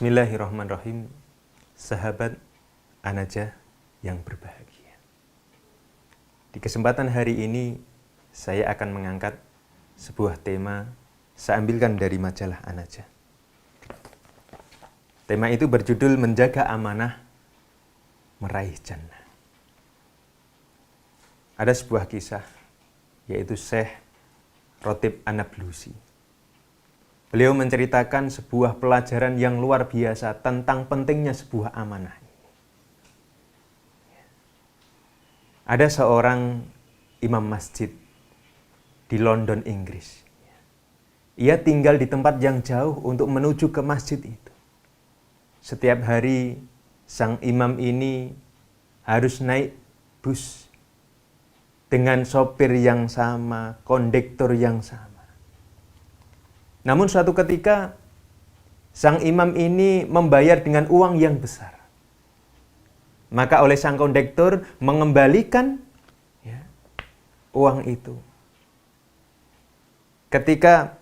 Bismillahirrahmanirrahim. Sahabat An-Najah yang berbahagia. Di kesempatan hari ini saya akan mengangkat sebuah tema saya ambilkan dari majalah An-Najah. Tema itu berjudul Menjaga Amanah Meraih Jannah. Ada sebuah kisah, yaitu Syekh Rotib An-Nablusi. Beliau menceritakan sebuah pelajaran yang luar biasa tentang pentingnya sebuah amanah. Ada seorang imam masjid di London, Inggris. Ia tinggal di tempat yang jauh untuk menuju ke masjid itu. Setiap hari sang imam ini harus naik bus dengan sopir yang sama, kondektor yang sama. Namun suatu ketika sang imam ini membayar dengan uang yang besar. Maka oleh sang kondektor mengembalikan uang itu. Ketika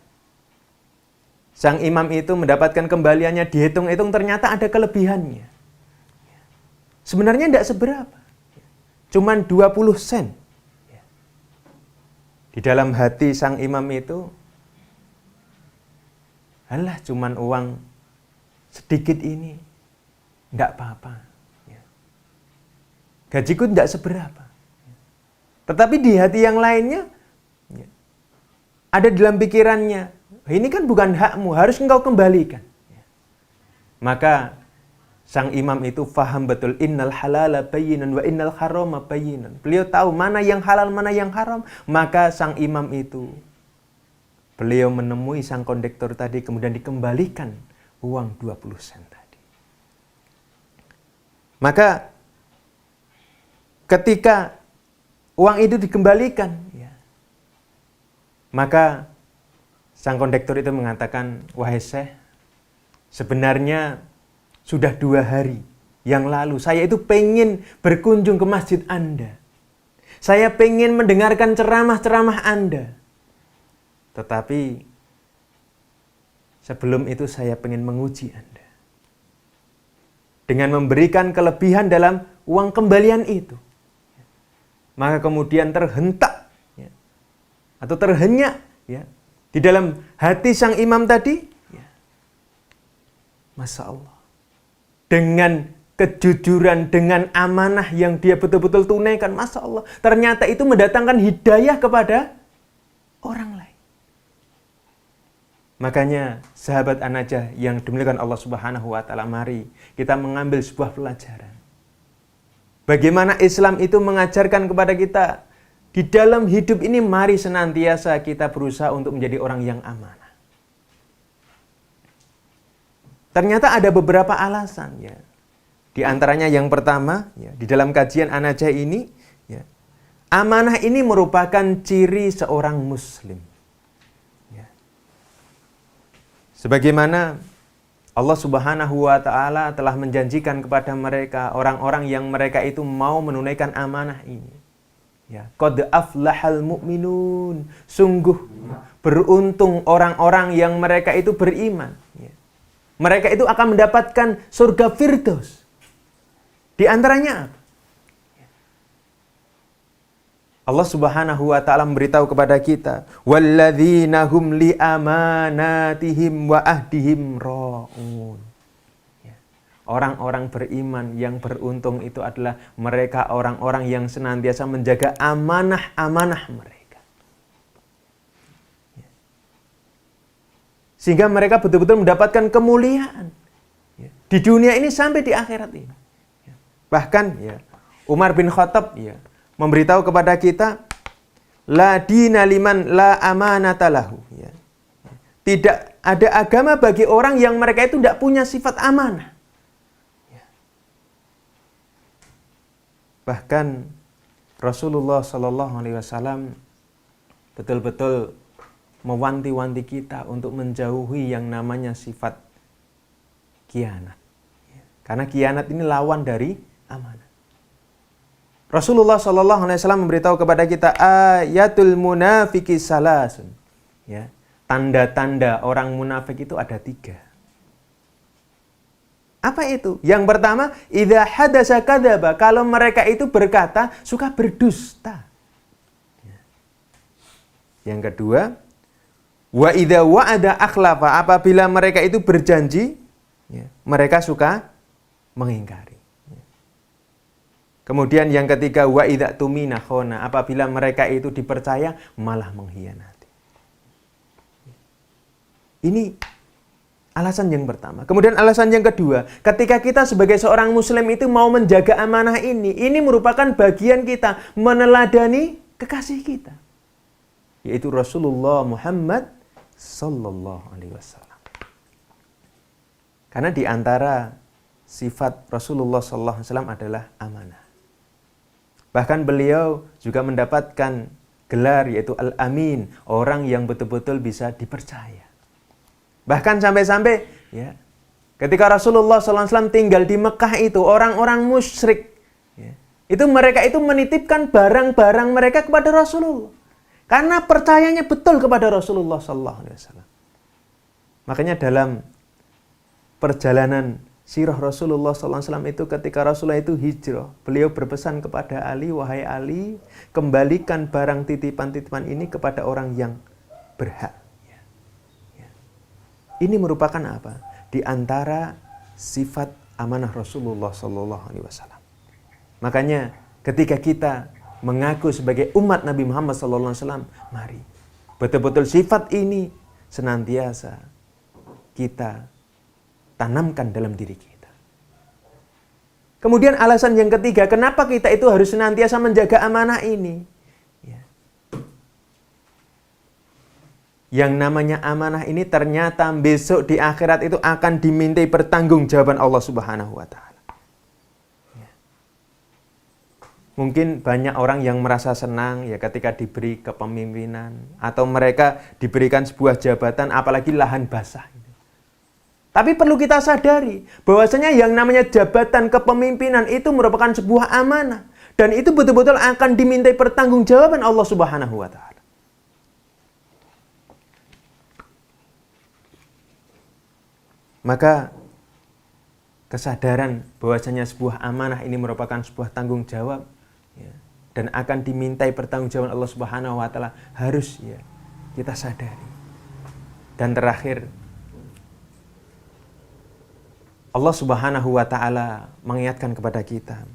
sang imam itu mendapatkan kembaliannya, dihitung-hitung ternyata ada kelebihannya. Sebenarnya tidak seberapa. Cuman 20 sen. Di dalam hati sang imam itu, alah cuman uang sedikit ini, tidak apa-apa. Gajiku tidak seberapa. Tetapi di hati yang lainnya, ada dalam pikirannya, ini kan bukan hakmu, harus engkau kembalikan. Maka sang imam itu faham betul, innal halala bayyinan wa innal harama bayyinan. Beliau tahu mana yang halal, mana yang haram. Maka sang imam itu, beliau menemui sang kondektor tadi, kemudian dikembalikan uang 20 sen tadi. Maka ketika uang itu dikembalikan, maka sang kondektor itu mengatakan, wahai Syekh, sebenarnya sudah 2 hari yang lalu saya itu pengen berkunjung ke masjid Anda. Saya pengen mendengarkan ceramah-ceramah Anda. Tetapi sebelum itu saya pengen menguji Anda dengan memberikan kelebihan dalam uang kembalian itu. Maka kemudian terhentak atau terhenyak di dalam hati sang imam tadi, Masya Allah, dengan kejujuran, dengan amanah yang dia betul-betul tunaikan, Masya Allah, ternyata itu mendatangkan hidayah kepada orang lain. Makanya sahabat An-Najah yang dimuliakan Allah Subhanahu wa taala, mari kita mengambil sebuah pelajaran. Bagaimana Islam itu mengajarkan kepada kita di dalam hidup ini, mari senantiasa kita berusaha untuk menjadi orang yang amanah. Ternyata ada beberapa alasan ya. Di antaranya yang pertama, di dalam kajian An-Najah ini, amanah ini merupakan ciri seorang muslim. Sebagaimana Allah Subhanahu wa taala telah menjanjikan kepada mereka, orang-orang yang mereka itu mau menunaikan amanah ini. Qad aflahal mu'minun. Sungguh beruntung orang-orang yang mereka itu beriman. Mereka itu akan mendapatkan surga Firdaus. Di antaranya apa? Allah Subhanahu wa taala memberitahu kepada kita, walladzina hum li amanatihim wa ahdihim raun. Orang-orang beriman yang beruntung itu adalah mereka orang-orang yang senantiasa menjaga amanah-amanah mereka. Sehingga mereka betul-betul mendapatkan kemuliaan di dunia ini sampai di akhirat ini. Bahkan Umar bin Khattab memberitahu kepada kita, la dina liman la amanata lahu. Tidak ada agama bagi orang yang mereka itu tidak punya sifat amanah. Bahkan Rasulullah Shallallahu Alaihi Wasallam betul-betul mewanti-wanti kita untuk menjauhi yang namanya sifat khianat. Karena khianat ini lawan dari amanah. Rasulullah Shallallahu Alaihi Wasallam memberitahu kepada kita, ayatul munafiki salasun. Tanda-tanda orang munafik itu ada 3. Apa itu? Yang pertama, idza hadasa kadzaba, kalau mereka itu berkata suka berdusta. Yang kedua, wa idza wa'ada akhlafa, apabila mereka itu berjanji, mereka suka mengingkari. Kemudian yang ketiga, wa idza tumina khona, apabila mereka itu dipercaya malah mengkhianati. Ini alasan yang pertama. Kemudian alasan yang kedua, ketika kita sebagai seorang muslim itu mau menjaga amanah ini merupakan bagian kita meneladani kekasih kita, yaitu Rasulullah Muhammad sallallahu alaihi wasallam. Karena di antara sifat Rasulullah sallallahu alaihi wasallam adalah amanah. Bahkan beliau juga mendapatkan gelar yaitu Al-Amin, orang yang betul-betul bisa dipercaya. Bahkan sampai-sampai ya, ketika Rasulullah SAW tinggal di Mekah itu, orang-orang musyrik ya, itu mereka itu menitipkan barang-barang mereka kepada Rasulullah karena percayanya betul kepada Rasulullah SAW. Makanya dalam perjalanan sirah Rasulullah SAW itu, ketika Rasulullah itu hijrah, beliau berpesan kepada Ali, wahai Ali, kembalikan barang titipan-titipan ini kepada orang yang berhak. Ini merupakan apa? Di antara sifat amanah Rasulullah SAW. Makanya ketika kita mengaku sebagai umat Nabi Muhammad SAW, mari betul-betul sifat ini senantiasa kita tanamkan dalam diri kita. Kemudian alasan yang ketiga, kenapa kita itu harus senantiasa menjaga amanah ini? Ya. Yang namanya amanah ini ternyata besok di akhirat itu akan dimintai pertanggungjawaban Allah Subhanahu wa Ta'ala. Ya. Mungkin banyak orang yang merasa senang ya ketika diberi kepemimpinan atau mereka diberikan sebuah jabatan, apalagi lahan basah. Tapi perlu kita sadari bahwasanya yang namanya jabatan kepemimpinan itu merupakan sebuah amanah dan itu betul-betul akan dimintai pertanggungjawaban Allah Subhanahu wa Ta'ala. Maka kesadaran bahwasanya sebuah amanah ini merupakan sebuah tanggung jawab ya, dan akan dimintai pertanggungjawaban Allah Subhanahu wa Ta'ala harus ya kita sadari. Dan terakhir, Allah Subhanahu wa Ta'ala mengingatkan kepada kita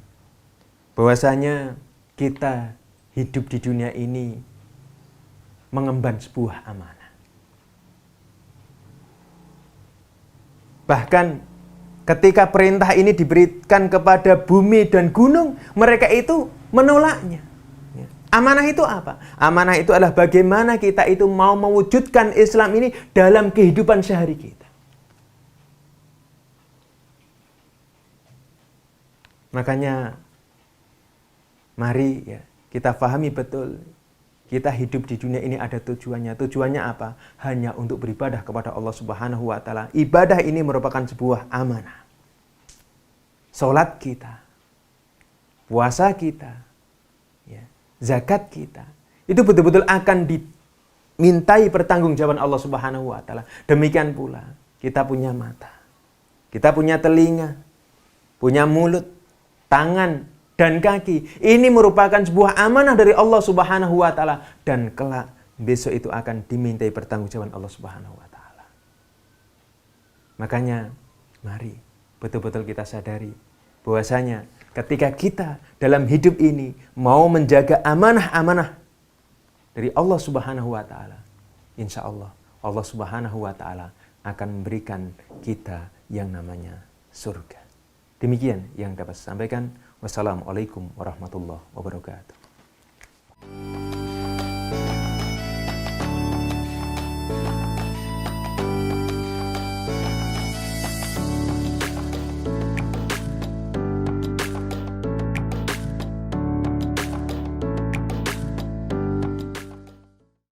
bahwasanya kita hidup di dunia ini mengemban sebuah amanah. Bahkan ketika perintah ini diberikan kepada bumi dan gunung, mereka itu menolaknya. Amanah itu apa? Amanah itu adalah bagaimana kita itu mau mewujudkan Islam ini dalam kehidupan sehari kita. Makanya mari ya kita pahami betul, kita hidup di dunia ini ada tujuannya. Tujuannya apa? Hanya untuk beribadah kepada Allah Subhanahu wa Ta'ala. Ibadah ini merupakan sebuah amanah. Salat kita, puasa kita, ya, zakat kita, itu betul-betul akan dimintai pertanggungjawaban Allah Subhanahu wa Ta'ala. Demikian pula kita punya mata, kita punya telinga, punya mulut, tangan, dan kaki. Ini merupakan sebuah amanah dari Allah Subhanahu wa Ta'ala. Dan kelak besok itu akan dimintai pertanggungjawaban Allah Subhanahu wa Ta'ala. Makanya mari betul-betul kita sadari bahwasanya ketika kita dalam hidup ini mau menjaga amanah-amanah dari Allah Subhanahu wa Ta'ala, insya Allah Allah Subhanahu wa Ta'ala akan memberikan kita yang namanya surga. Demikian yang dapat saya sampaikan. Wassalamualaikum warahmatullahi wabarakatuh.